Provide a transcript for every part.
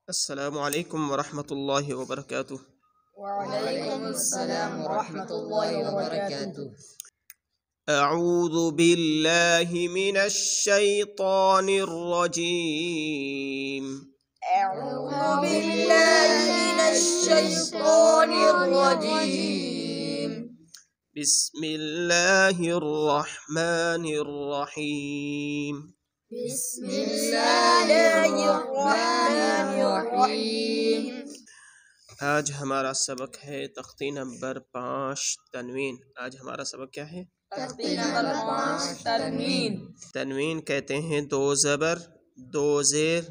अस्सलामु अलैकुम वरहमतुल्लाहि वबरकातुह। वअलैकुमुस्सलाम वरहमतुल्लाहि वबरकातुह। अऊज़ु बिल्लाहि मिनश शैतानिर रजीम। अऊज़ु बिल्लाहि मिनश शैतानिर रजीम। बिस्मिल्लाहिर रहमानिर रहीम। बिस्मिल्लाहिर्रहमानिर्रहीम। आज हमारा सबक है तख्ती नंबर 5 तनवीन। आज हमारा सबक क्या है? तख्ती नंबर 5 तनवीन। तनवीन कहते हैं दो ज़बर, दो ज़ेर,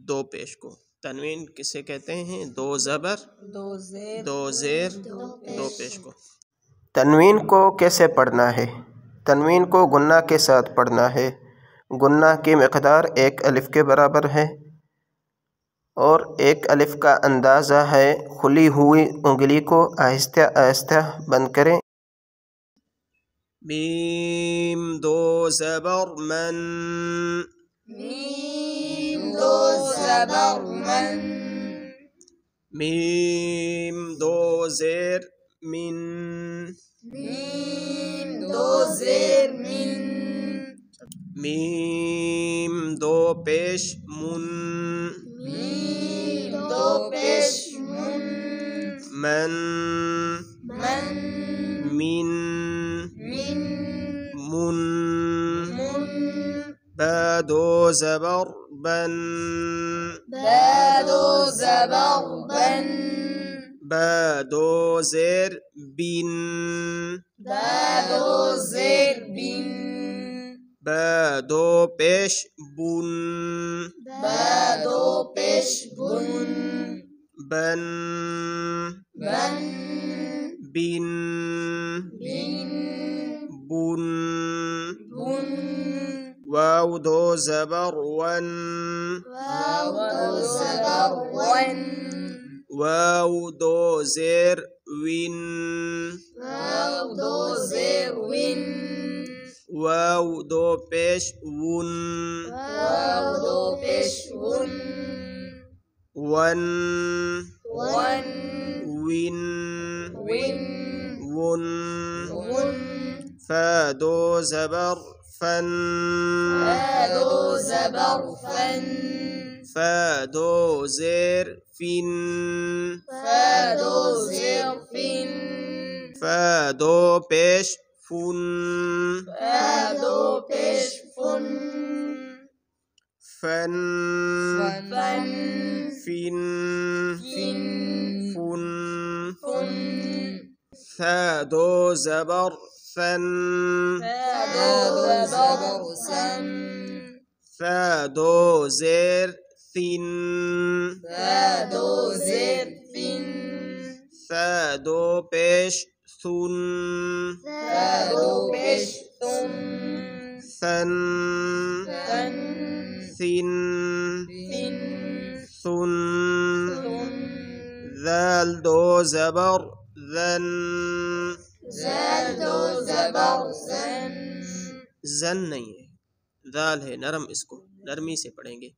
दो पेश को। तनवीन किसे कहते हैं? दो ज़बर, दो ज़ेर, दो पेश को। तनवीन को कैसे पढ़ना है? तनवीन को गुन्ना के साथ पढ़ना है। गुन्ना की मिक़दार 1 अलिफ़ के बराबर है और 1 अलिफ़ का अंदाज़ा है खुली हुई उंगली को आहिस्ता आहिस्ता बंद करें। मीम दो ज़बर मन, मीम दो ज़बर मन। मीम दो ज़ेर मिन, मीम दो ज़ेर मिन। मीम दो पेश मुन, मीम दो पेश मुन। मन, मन मिन, मिन। मुन। मुन बा दो ज़बर बन, बा दो ज़बर बन। बा दो ज़ेर बिन, बा दो ज़ेर बिन। बा दो पेश बुन, बा दो पेश बुन। बन, बन बिन, बिन। बुन। बुन वाव दो ज़बर वन, वाव दो ज़बर वन। वाव दो ज़ेर विन, वाव दो ज़ेर विन। वाव दो पेश वुन, वाव दो पेश वुन। One, one win, win. वुन। वुन फा दो ज़बर फन, फा दो ज़बर फन। फा दो ज़ेर फिन, फा दो ज़ेर फिन। फा दो पेश फुन, फा दो पेश फुन। फन, फन फिन, फिन। फुन। फुन सा दो ज़बर सन, फा दो ज़बर सन। सा दो ज़ेर सिन, फा दो ज़ेर फिन। सा दो पेश सुन, फा दो पेश सुन। सन, सन सिन, फिन। सुन। सुन ज़ाल दो ज़बर ज़न, ज़ाल दो ज़बर ज़न। ज़न नहीं है, ज़ाल है, नरम, इसको नरमी से पढ़ेंगे।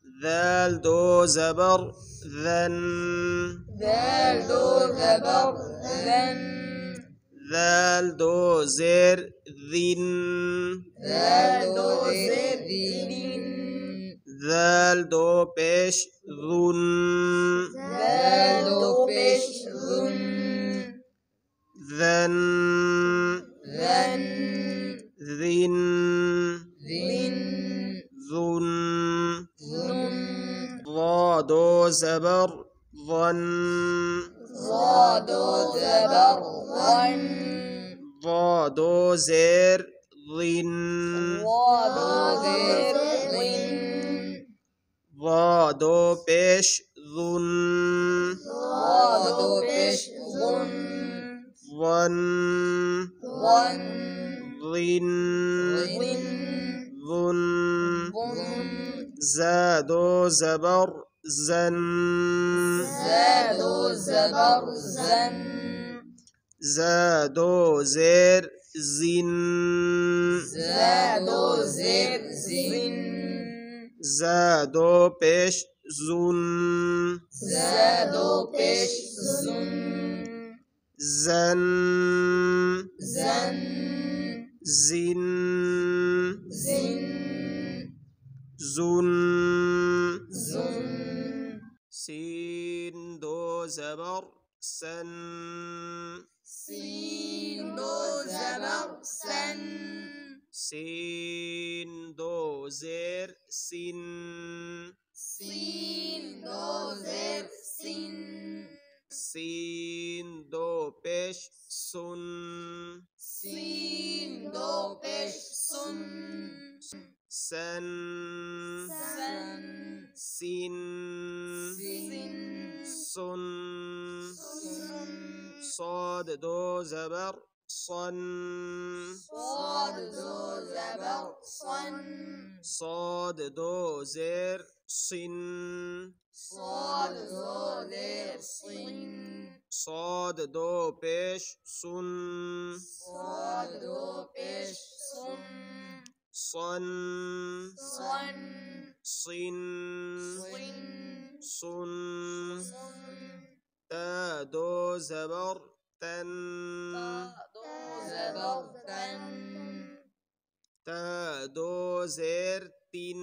ज़ाल दो ज़बर ज़न, ज़ाल दो ज़बर ज़न। ज़ाल दो ज़ेर ज़िन, ज़ाल दो ज़ेर ज़िन। ज़ाल दो पेश ज़ुन, ज़ाल दो पेश ज़ुन। ज़न, ज़न ज़िन, ज़िन। ज़ुन। ज़ुन ज़ा दो ज़बर ज़न, ज़ा दो ज़बर ज़न। ज़ा दो ज़ेर ज़िन, ज़ा दो ज़ेर ज़िन। ज़ा दो पेश ज़ुन, ज़ा दो पेश ज़ुन। ज़न, ज़न ज़िन, ज़िन। ज़ुन। ज़ुन ज़ा दो ज़बर ज़न, ज़ा दो ज़बर ज़न। ज़ा दो ज़ेर ज़िन, ज़ा दो ज़ेर ज़िन। ज़ा दो पेश زن ز دو پیش زن زن زن زن زن زن زن سين دو زبر سن سین دو زبر سن سين دو زير سن سین دو زیر سین سين دو پیش سن سین دو پیش سن سن سن سين سین سن سن صاد دو زبر صن صاد دو زبر صن صاد دو زير صن صاد دو زیر صن صاد دو پیش سن صاد دو پیش سن صن صن صن صن صن صن تا دو زبر تن دو زبر تن تا دو زير تن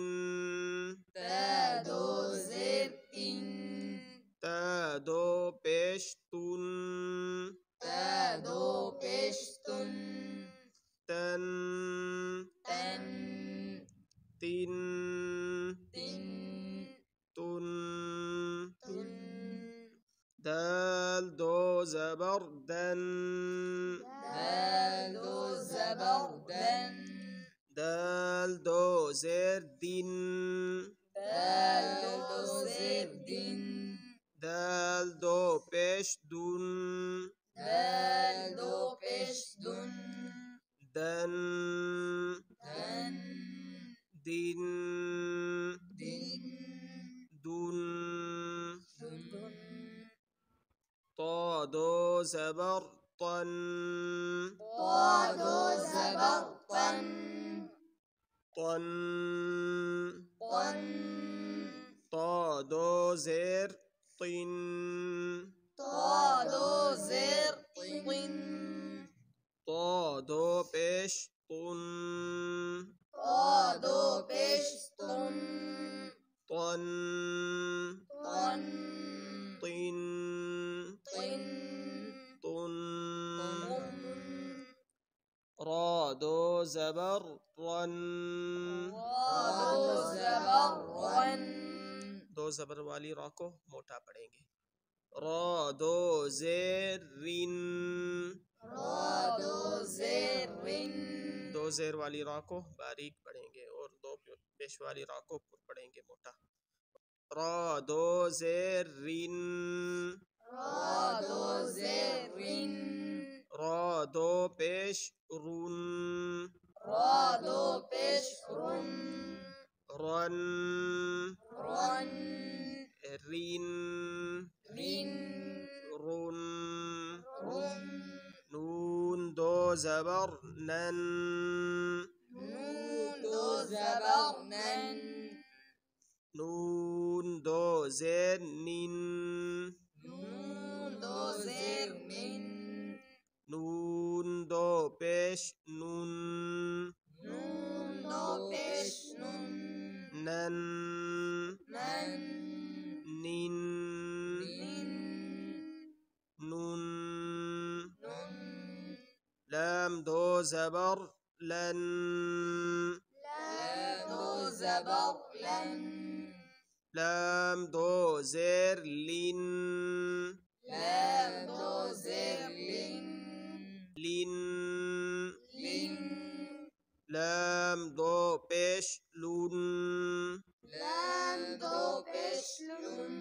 تا دو زیر تین تا دو پیش تن تا دو پیش تن تن تن تن تن تن تن دال دو زبر دن دال دو زبر دن دال دو زير دن دال دو زیر دین دال دو پیش دن دال دو پیش دن دن دن دن دین دن دن طا دو زبر طن طا دو زبر طن طن طن طا دو زير طن طا دو زیر طن طا دو پیش طن طا دو پیش طن طن طن طن طن طن طن را دو زبر رن را دو زبر رن دو زبر والی را کو موٹا پڑھیں گے را دو زیر رن را دو زیر رن دو زیر والی را کو باریک پڑھیں گے اور دو پیش والی را کو پر پڑھیں گے موٹا را دو زیر رن را دو زیر رن را دو پیش رن را دو پیش رن رن رن رن رن رن رن نون دو زبر نن نون دو زبر نن نون دو زیر نین نون دو زیر نن نون دو پیش نون نون دو پیش نن نن نن نین نن نون نن لام دو زبر لن لام دو زبر لن لام دو زیر لین لام دو زیر لن لین لن لام دو پیش لون لام دو پیش لن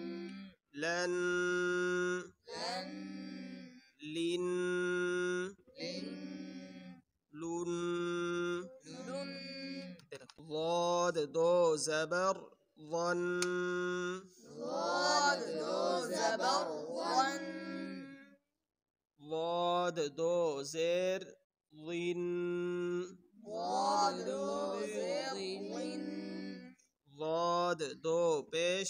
لن لن لین لن لون لن ضاد دو زبر ظن ضاد دو زبر ظن ضاد دو زیر ظن ضاد دو زیر ظن ضاد دو پیش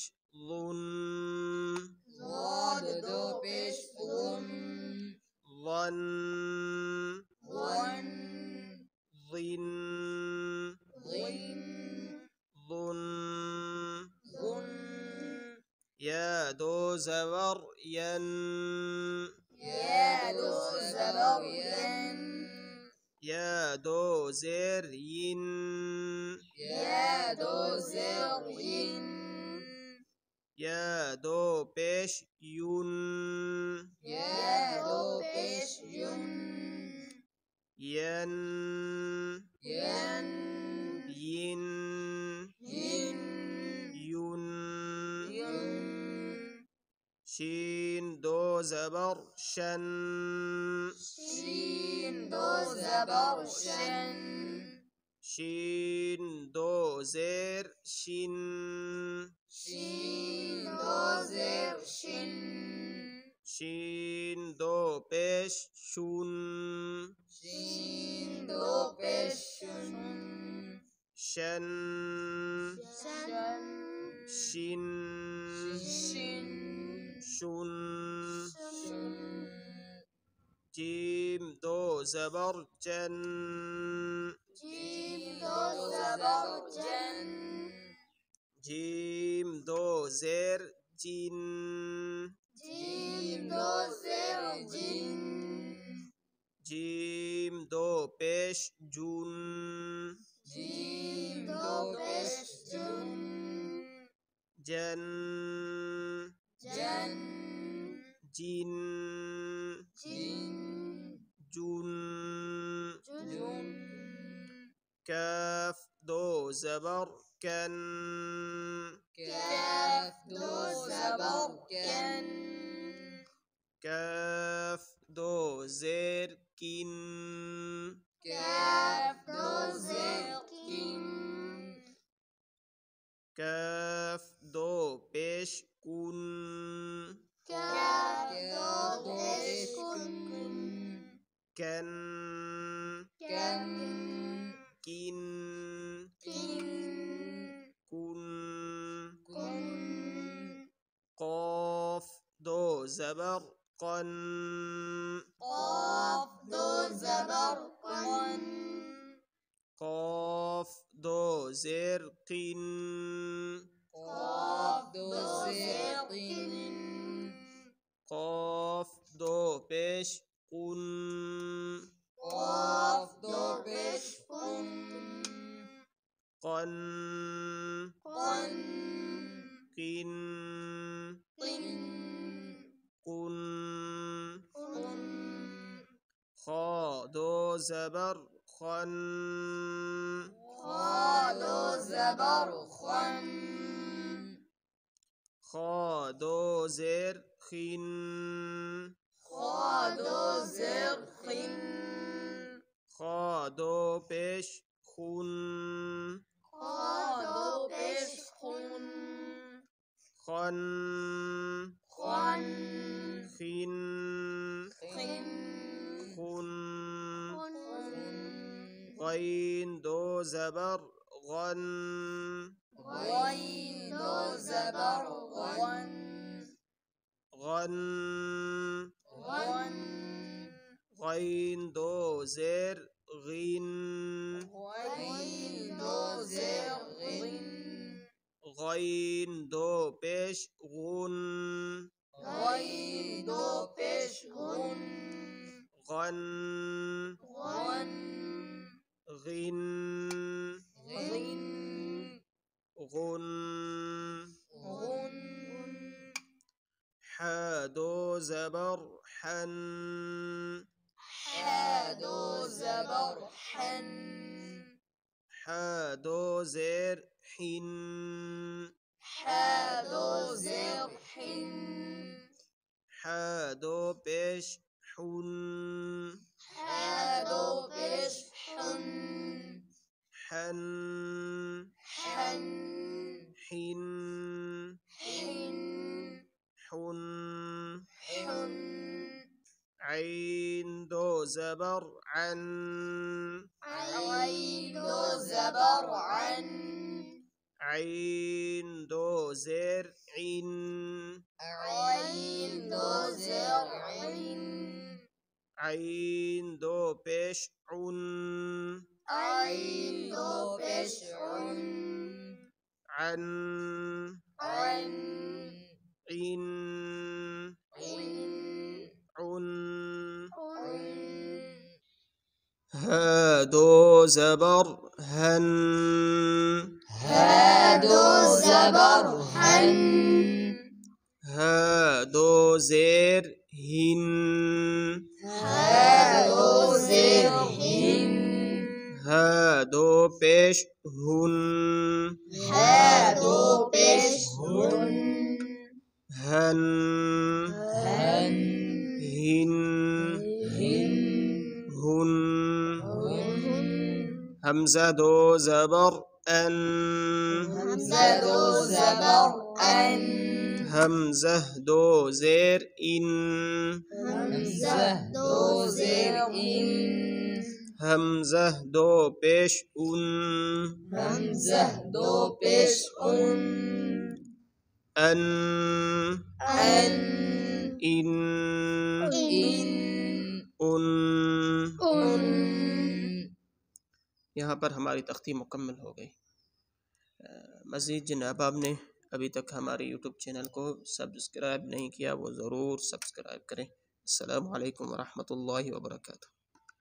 يا دو زبر ين يا دو زبر ين يا دو زير ين يا دو زر ين يا دو بيش يون يا دو بيش ين ين ين ين ين يون ين شين دو زبر شن شين دو زبر شن شين دو زير شين شين دو زر شن شين دو بيش شون شين دو بيش شن شن شن شين شن شون شن جيم دو زبر جن جيم دو زبر جن جيم دو زير جين جيم دو زر جن جيم دو بيش جون جيم دو بيش جن جن جن جين جن جون جن كاف دو زبر كن كاف دو زبر كن كاف دو زير كين كاف دو زر كن كاف دو بيش كون كاف دو بيش كن كن كن كين كن كون كن قاف دو زبر قن قاف دو زبر قن قاف دو زير قين قاف دو زر قن قاف دو بيش قن قاف دو بيش قن قن قن قين قن قن قن خا دو زبر خن خا دو زبر خن خا دو زير خين خا دو زر خن خا دو بيش خون خا دو بيش خن خن خن خين خن خون خن غين دو زبر غن غين دو زبر غن غن غن غين دو زير غين غين دو زر غن غين دو بيش غن غين دو بيش غن غن غن غن غن غن غن حا دو زبر حن حا دو زبر حن حا دو زير حين حا دو زر حن حا دو بيش حن حا دو بيش حن حن حن حين حن حن حن عين دو زبر عن عين دو زبر عن عين دو زير عين عين دو زر عين عين دو بيش عن عين دو بيش عن عن عن ज़बर हन, हा दो ज़बर हन, हा दो ज़ेर हिन, हा दो ज़ेर हिन, हा दो पेश हुन, हा दो पेश हुन, हन हन, हिन हिन, हुन, हुन, हमज़ा दो ज़बर अन, हमज़ा दो ज़बर अन, हमज़ा दो ज़ेर इन, हमज़ा दो ज़ेर इन, हमज़ा दो पेश उन, हमज़ा दो पेश उन, अन अन, इन इन, उन। उन। यहाँ पर हमारी तख्ती मुकम्मल हो गई। मज़ीद जिन अहबाब ने अभी तक हमारे यूट्यूब चैनल को सब्सक्राइब नहीं किया वो ज़रूर सब्सक्राइब करें। अस्सलामु अलैकुम वरहमतुल्लाहि वबरकातुहू।